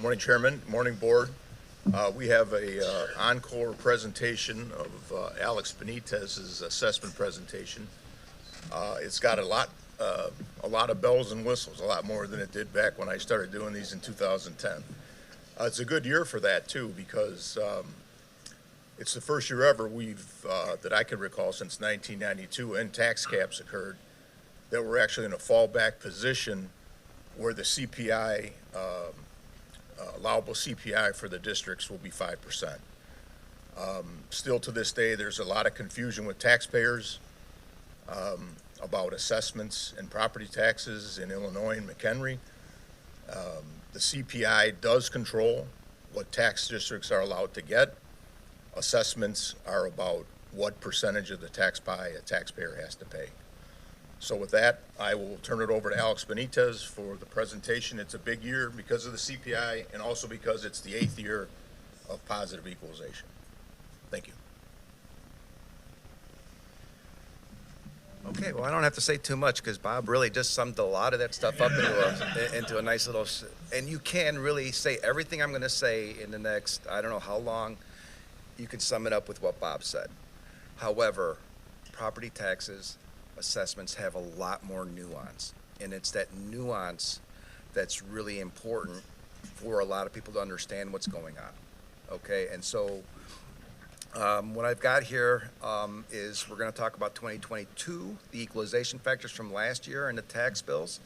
Morning, Chairman. Morning, Board. We have a encore presentation of Alex Benitez's assessment presentation. It's got a lot of bells and whistles, a lot more than it did back when I started doing these in 2010. It's a good year for that too, because it's the first year ever that I can recall since 1992, and tax caps occurred, that we're actually in a fallback position where the CPI, allowable CPI for the districts will be 5%. Still to this day, there's a lot of confusion with taxpayers about assessments and property taxes in Illinois and McHenry. The CPI does control what tax districts are allowed to get. Assessments are about what percentage of the tax pie a taxpayer has to pay. So with that, I will turn it over to Alex Benitez for the presentation. It's a big year because of the CPI and also because it's the 8th year of positive equalization. Thank you. Okay, well, I don't have to say too much because Bob really just summed a lot of that stuff up into a nice little, and you can really say everything I'm going to say in the next, I don't know how long, you can sum it up with what Bob said. However, property taxes, assessments have a lot more nuance, and it's that nuance that's really important for a lot of people to understand what's going on. Okay, and so what I've got here is we're going to talk about 2022, the equalization factors from last year and the tax bills.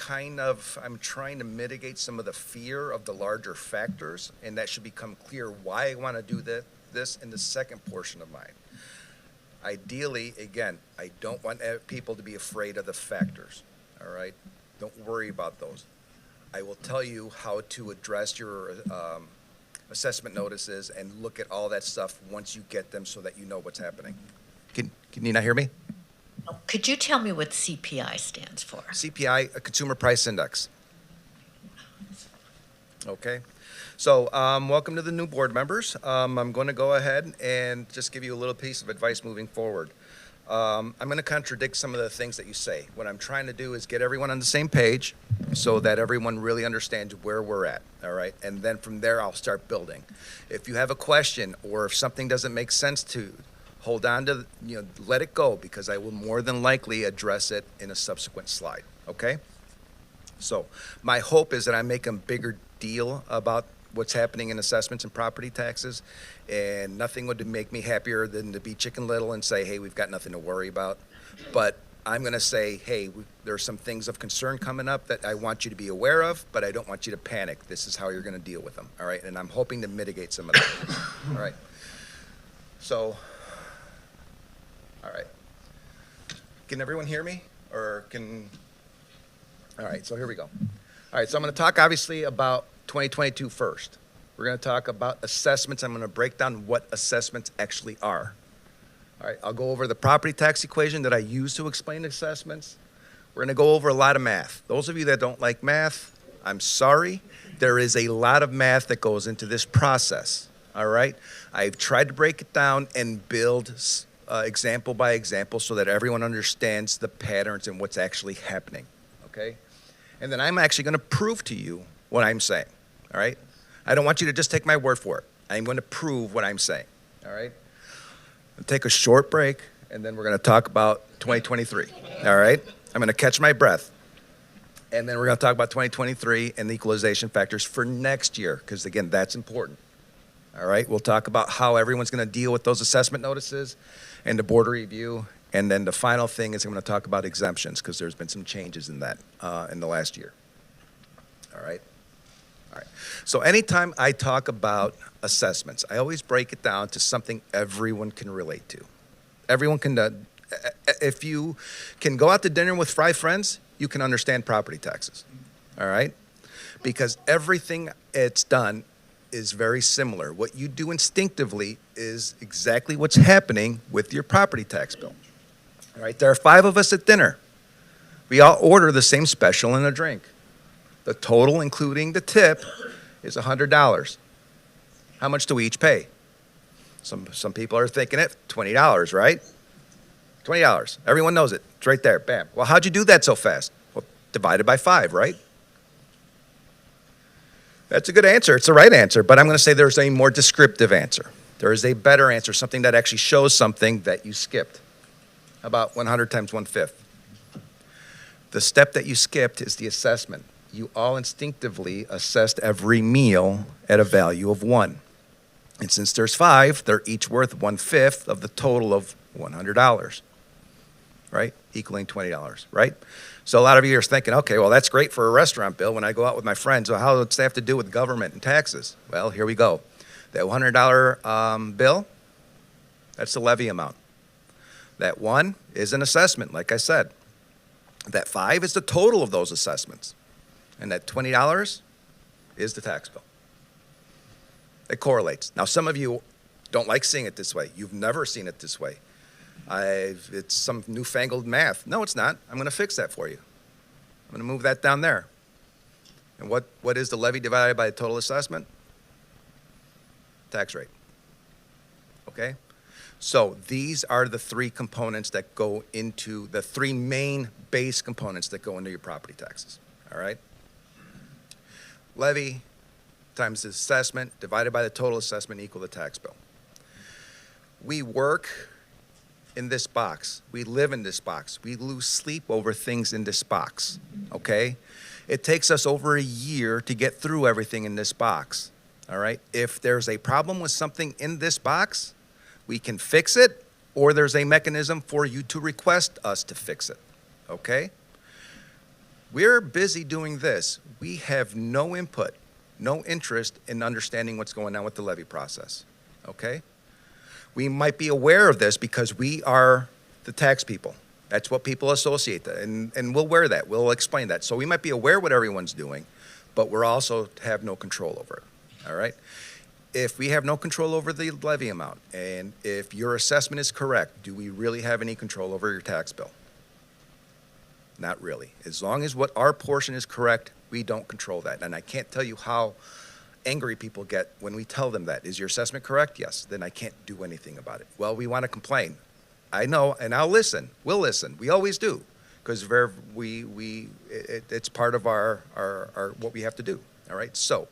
I'm trying to mitigate some of the fear of the larger factors, and that should become clear why I want to do this in the second portion of mine. Ideally, again, I don't want people to be afraid of the factors, all right? Don't worry about those. I will tell you how to address your assessment notices and look at all that stuff once you get them so that you know what's happening. Can you not hear me? Could you tell me what CPI stands for? CPI, a Consumer Price Index. Okay. So welcome to the new board members. I'm going to go ahead and just give you a little piece of advice moving forward. I'm going to contradict some of the things that you say. What I'm trying to do is get everyone on the same page so that everyone really understands where we're at, all right? And then from there, I'll start building. If you have a question or if something doesn't make sense to hold on to, let it go, because I will more than likely address it in a subsequent slide, okay? So my hope is that I make a bigger deal about what's happening in assessments and property taxes, and nothing would make me happier than to be Chicken Little and say, hey, we've got nothing to worry about. But I'm going to say, hey, there are some things of concern coming up that I want you to be aware of, but I don't want you to panic. This is how you're going to deal with them, all right? And I'm hoping to mitigate some of that, all right? So, all right. Can everyone hear me? All right, so here we go. All right, so I'm going to talk obviously about 2022 first. We're going to talk about assessments. I'm going to break down what assessments actually are. All right, I'll go over the property tax equation that I use to explain assessments. We're going to go over a lot of math. Those of you that don't like math, I'm sorry. There is a lot of math that goes into this process, all right? I've tried to break it down and build example by example so that everyone understands the patterns and what's actually happening, okay? And then I'm actually going to prove to you what I'm saying, all right? I don't want you to just take my word for it. I'm going to prove what I'm saying, all right? I'll take a short break, and then we're going to talk about 2023, all right? I'm going to catch my breath, and then we're going to talk about 2023 and the equalization factors for next year, because, again, that's important, all right? We'll talk about how everyone's going to deal with those assessment notices and the board review, and then the final thing is I'm going to talk about exemptions, because there's been some changes in that in the last year, all right? All right. So anytime I talk about assessments, I always break it down to something everyone can relate to. Everyone can, if you can go out to dinner with 5 friends, you can understand property taxes, all right? Because everything it's done is very similar. What you do instinctively is exactly what's happening with your property tax bill, all right? There are 5 of us at dinner. We all order the same special and a drink. The total, including the tip, is $100. How much do we each pay? Some people are thinking it, $20, right? $20. Everyone knows it. It's right there. Bam. Well, how'd you do that so fast? Well, divided by 5, right? That's a good answer. It's the right answer, but I'm going to say there's a more descriptive answer. There is a better answer, something that actually shows something that you skipped. How about 100 times 1/5? The step that you skipped is the assessment. You all instinctively assessed every meal at a value of 1. And since there's 5, they're each worth 1/5 of the total of $100, right? Equaling $20, right? So a lot of you are thinking, okay, well, that's great for a restaurant bill when I go out with my friends. Well, how does that have to do with government and taxes? Well, here we go. That $100 bill, that's the levy amount. That 1 is an assessment, like I said. That 5 is the total of those assessments. And that $20 is the tax bill. It correlates. Now, some of you don't like seeing it this way. You've never seen it this way. It's some newfangled math. No, it's not. I'm going to fix that for you. I'm going to move that down there. And what is the levy divided by the total assessment? Tax rate. Okay? So these are the 3 components that go into the 3 main base components that go into your property taxes. All right? Levy times the assessment divided by the total assessment equal the tax bill. We work in this box. We live in this box. We lose sleep over things in this box, okay? It takes us over a year to get through everything in this box, all right? If there's a problem with something in this box, we can fix it, or there's a mechanism for you to request us to fix it, okay? We're busy doing this. We have no input, no interest in understanding what's going on with the levy process, okay? We might be aware of this because we are the tax people. That's what people associate that, and we'll wear that. We'll explain that. So we might be aware what everyone's doing, but we're also have no control over it, all right? If we have no control over the levy amount, and if your assessment is correct, do we really have any control over your tax bill? Not really. As long as what our portion is correct, we don't control that. And I can't tell you how angry people get when we tell them that. Is your assessment correct? Yes. Then I can't do anything about it. Well, we want to complain. I know, and I'll listen. We'll listen. We always do, because it's part of our what we have to do. All right. So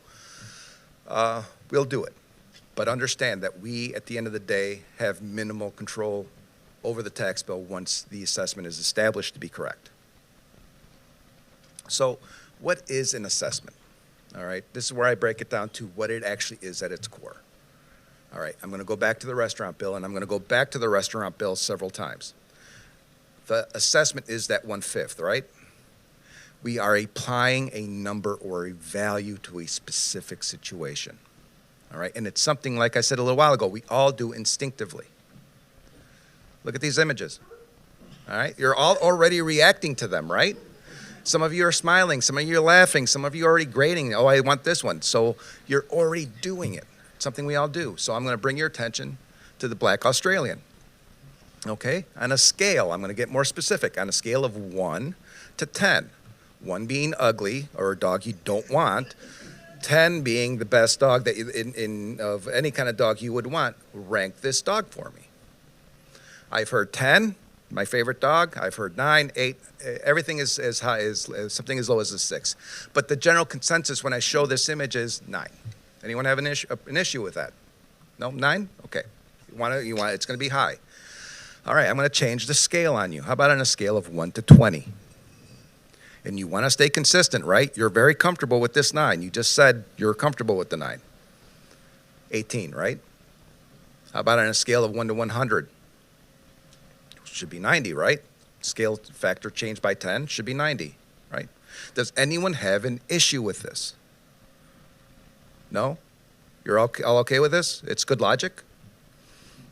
we'll do it, but understand that we, at the end of the day, have minimal control over the tax bill once the assessment is established to be correct. So, what is an assessment? All right, this is where I break it down to what it actually is at its core. All right, I'm going to go back to the restaurant bill, and I'm going to go back to the restaurant bill several times. The assessment is that 1/5, right? We are applying a number or a value to a specific situation. All right, and it's something, like I said a little while ago, we all do instinctively. Look at these images. All right, you're all already reacting to them, right? Some of you are smiling, some of you are laughing, some of you are already grading. Oh, I want this one. So you're already doing it, something we all do. So I'm going to bring your attention to the Black Australian. Okay, on a scale, I'm going to get more specific, on a scale of 1 to 10. 1 being ugly, or a dog you don't want, 10 being the best dog that of any kind of dog you would want. Rank this dog for me. I've heard 10. My favorite dog, I've heard 9, 8, everything is as high as something as low as a 6. But the general consensus when I show this image is 9. Anyone have an issue with that? No, 9? Okay. You want it's going to be high. All right, I'm going to change the scale on you. How about on a scale of 1 to 20? And you want to stay consistent, right? You're very comfortable with this 9. You just said you're comfortable with the 9. 18, right? How about on a scale of 1 to 100? Should be 90, right? Scale factor changed by 10 should be 90, right? Does anyone have an issue with this? No? You're all okay with this? It's good logic?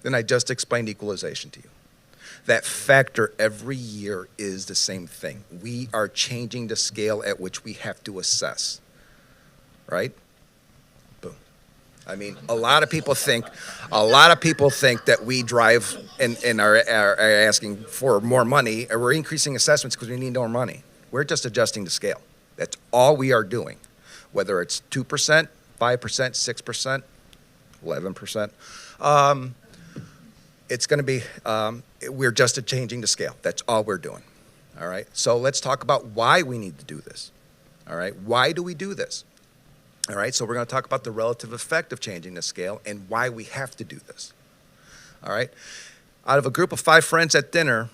Then I just explained equalization to you. That factor every year is the same thing. We are changing the scale at which we have to assess, right? Boom. I mean, a lot of people think that we drive and are asking for more money, or we're increasing assessments because we need more money. We're just adjusting the scale. That's all we are doing. Whether it's 2%, 5%, 6%, 11%, it's going to be, we're just changing the scale. That's all we're doing. All right. So let's talk about why we need to do this. All right. Why do we do this? All right, so we're going to talk about the relative effect of changing the scale and why we have to do this. All right, out of a group of 5 friends at dinner,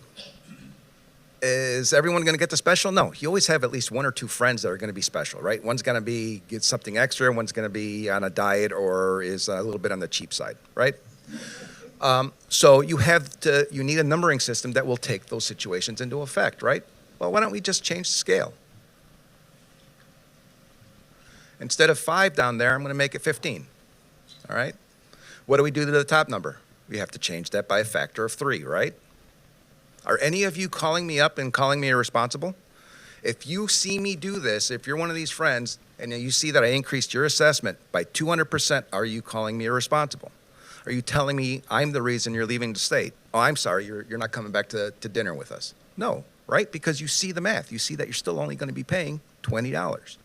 is everyone going to get the special? No, you always have at least 1 or 2 friends that are going to be special, right? One's going to get something extra, one's going to be on a diet or is a little bit on the cheap side, right? So you need a numbering system that will take those situations into effect, right? Well, why don't we just change the scale? Instead of 5 down there, I'm going to make it 15, all right? What do we do to the top number? We have to change that by a factor of 3, right? Are any of you calling me up and calling me irresponsible? If you see me do this, if you're one of these friends and you see that I increased your assessment by 200%, are you calling me irresponsible? Are you telling me I'm the reason you're leaving the state? Oh, I'm sorry, you're not coming back to dinner with us. No, right? Because you see the math. You see that you're still only going to be paying $20,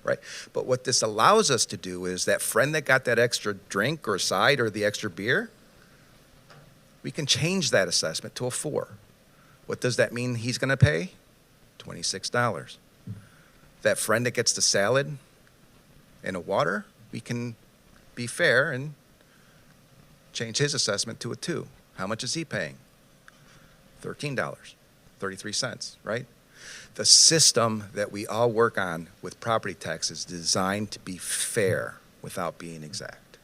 right? But what this allows us to do is that friend that got that extra drink or side or the extra beer, we can change that assessment to a 4. What does that mean he's going to pay? $26. That friend that gets the salad and a water, we can be fair and change his assessment to a 2. How much is he paying? $13.33, right? The system that we all work on with property tax is designed to be fair without being exact.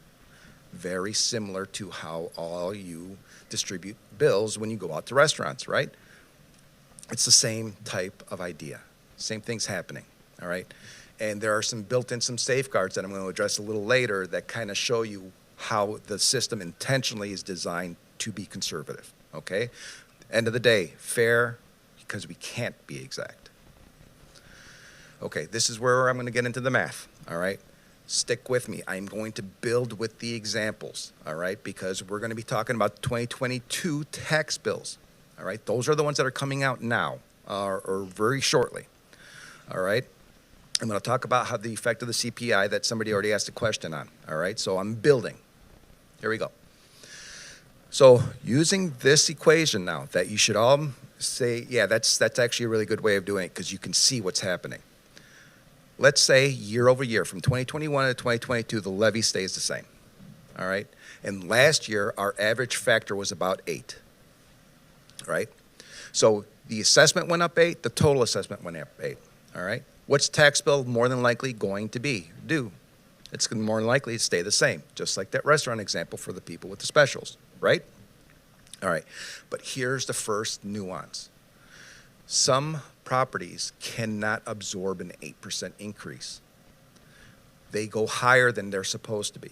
Very similar to how all you distribute bills when you go out to restaurants, right? It's the same type of idea. Same thing's happening, all right? And there are some safeguards that I'm going to address a little later that kind of show you how the system intentionally is designed to be conservative, okay? End of the day, fair because we can't be exact. Okay, this is where I'm going to get into the math, all right? Stick with me. I'm going to build with the examples, all right? Because we're going to be talking about 2022 tax bills, all right? Those are the ones that are coming out now or very shortly, all right? I'm going to talk about how the effect of the CPI that somebody already asked a question on, all right? So I'm building. Here we go. So using this equation now that you should all say, yeah, that's actually a really good way of doing it because you can see what's happening. Let's say year over year, from 2021 to 2022, the levy stays the same, all right? And last year, our average factor was about 8, right? So the assessment went up 8, the total assessment went up 8, all right? What's the tax bill more than likely going to be due? It's more than likely to stay the same, just like that restaurant example for the people with the specials, right? All right, but here's the first nuance. Some properties cannot absorb an 8% increase. They go higher than they're supposed to be.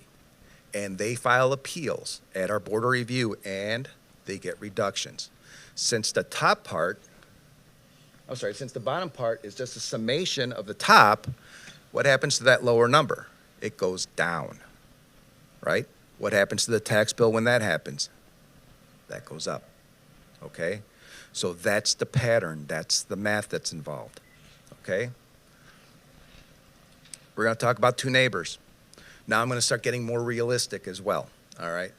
And they file appeals at our board of review and they get reductions. Since the bottom part is just a summation of the top, what happens to that lower number? It goes down, right? What happens to the tax bill when that happens? That goes up, okay? So that's the pattern. That's the math that's involved, okay? We're going to talk about 2 neighbors. Now I'm going to start getting more realistic as well, all right?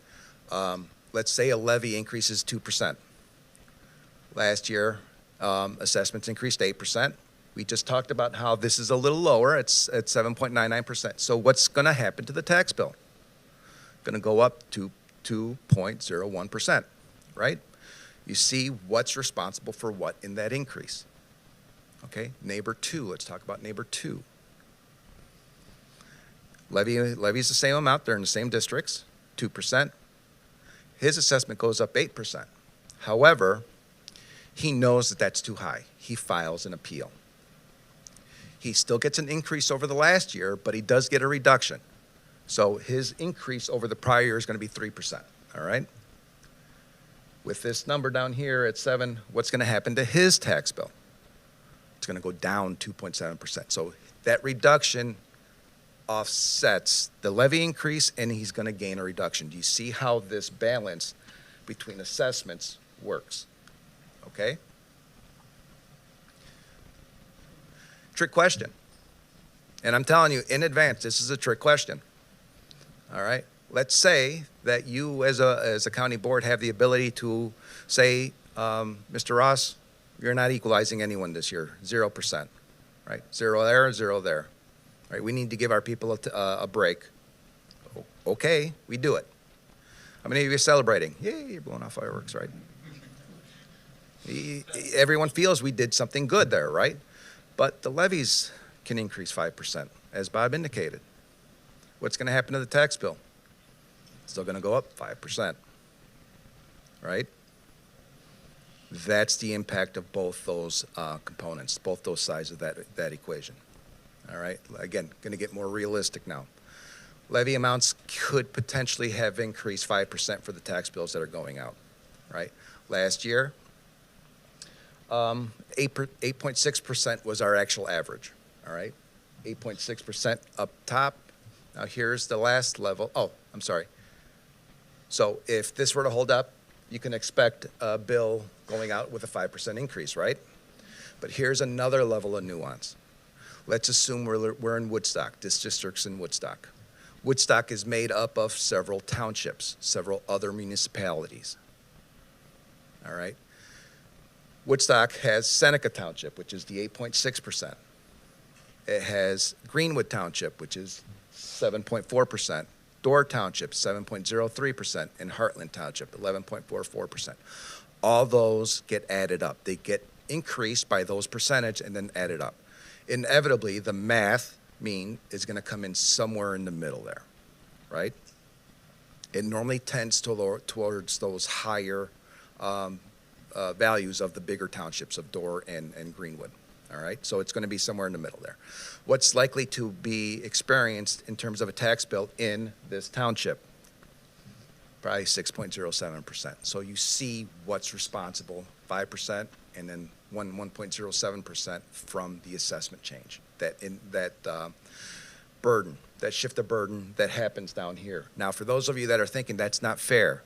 Let's say a levy increases 2%. Last year, assessments increased 8%. We just talked about how this is a little lower. It's at 7.99%. So what's going to happen to the tax bill? Going to go up to 2.01%, right? You see what's responsible for what in that increase. Okay, neighbor 2, let's talk about neighbor 2. Levy's the same amount, they're in the same districts, 2%. His assessment goes up 8%. However, he knows that that's too high. He files an appeal. He still gets an increase over the last year, but he does get a reduction. So his increase over the prior year is going to be 3%, all right? With this number down here at 7, what's going to happen to his tax bill? It's going to go down 2.7%. So that reduction offsets the levy increase, and he's going to gain a reduction. Do you see how this balance between assessments works? Okay? Trick question. And I'm telling you in advance, this is a trick question. All right? Let's say that you as a county board have the ability to say, Mr. Ross, you're not equalizing anyone this year, 0%, right? 0 there, 0 there. right? We need to give our people a break. Okay, we do it. How many of you are celebrating? Yay, you're blowing off fireworks, right? Everyone feels we did something good there, right? But the levies can increase 5%, as Bob indicated. What's going to happen to the tax bill? Still going to go up 5%, right? That's the impact of both those components, both those sides of that equation. All right, again, going to get more realistic now. Levy amounts could potentially have increased 5% for the tax bills that are going out, right? Last year, 8.6% was our actual average, all right? 8.6% up top. Now here's the last level. Oh, I'm sorry. So if this were to hold up, you can expect a bill going out with a 5% increase, right? But here's another level of nuance. Let's assume we're in Woodstock. This district's in Woodstock. Woodstock is made up of several townships, several other municipalities, all right? Woodstock has Seneca Township, which is the 8.6%. It has Greenwood Township, which is 7.4%. Door Township, 7.03%, and Heartland Township, 11.44%. All those get added up. They get increased by those percentage and then added up. Inevitably, the math mean is going to come in somewhere in the middle there, right? It normally tends towards those higher values of the bigger townships of Door and Greenwood. All right, so it's going to be somewhere in the middle there. What's likely to be experienced in terms of a tax bill in this township? Probably 6.07%. So you see what's responsible, 5%, and then 1.07% from the assessment change. That burden, that shift of burden that happens down here. Now, for those of you that are thinking that's not fair,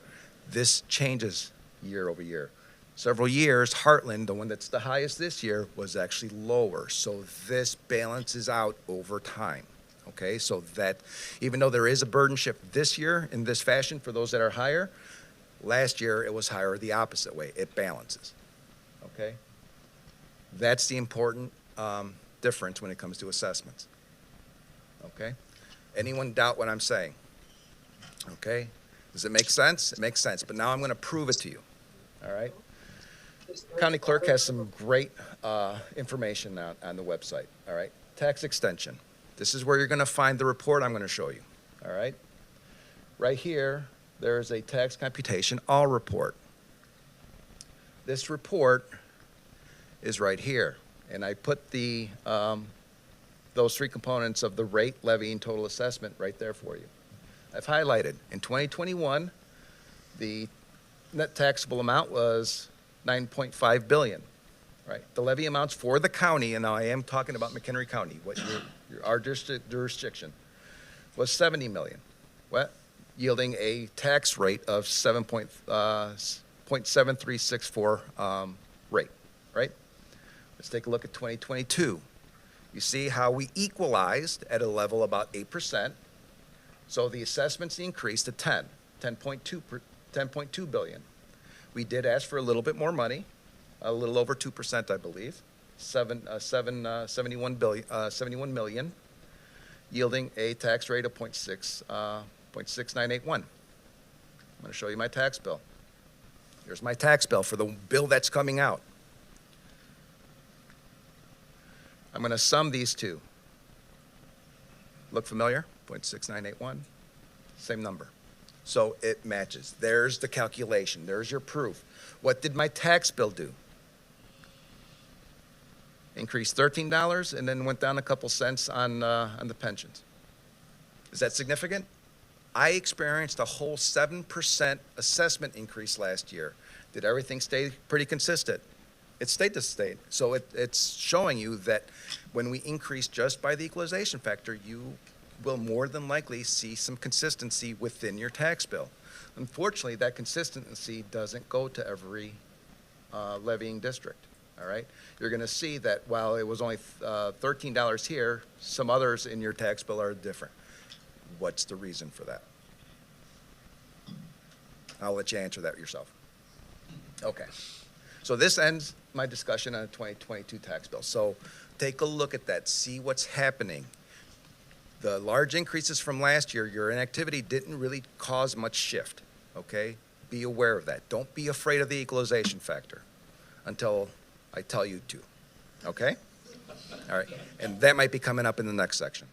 this changes year over year. Several years, Heartland, the one that's the highest this year, was actually lower. So this balances out over time, okay? So that even though there is a burden shift this year in this fashion for those that are higher, last year it was higher the opposite way. It balances, okay? That's the important difference when it comes to assessments, okay? Anyone doubt what I'm saying? Okay? Does it make sense? It makes sense, but now I'm going to prove it to you, all right? County clerk has some great information on the website, all right? Tax extension. This is where you're going to find the report I'm going to show you, all right? Right here, there's a tax computation all report. This report is right here, and I put the those three components of the rate, levy, and total assessment right there for you. I've highlighted. In 2021, the net taxable amount was $9.5 billion, right? The levy amounts for the county, and now I am talking about McHenry County, what our jurisdiction, was $70 million, yielding a tax rate of 0.7364 rate, right? Let's take a look at 2022. You see how we equalized at a level about 8%. So the assessments increased to 10.2 billion. We did ask for a little bit more money, a little over 2%, I believe, 71 million, yielding a tax rate of 0.6981. I'm going to show you my tax bill. Here's my tax bill for the bill that's coming out. I'm going to sum these two. Look familiar? 0.6981, same number. So it matches. There's the calculation. There's your proof. What did my tax bill do? Increased $13 and then went down a couple cents on the pensions. Is that significant? I experienced a whole 7% assessment increase last year. Did everything stay pretty consistent? It stayed the same. So it's showing you that when we increase just by the equalization factor, you will more than likely see some consistency within your tax bill. Unfortunately, that consistency doesn't go to every levying district, all right? You're going to see that while it was only $13 here, some others in your tax bill are different. What's the reason for that? I'll let you answer that yourself. Okay. So this ends my discussion on the 2022 tax bill. So take a look at that. See what's happening. The large increases from last year, your inactivity didn't really cause much shift, okay? Be aware of that. Don't be afraid of the equalization factor until I tell you to, okay? All right, and that might be coming up in the next section.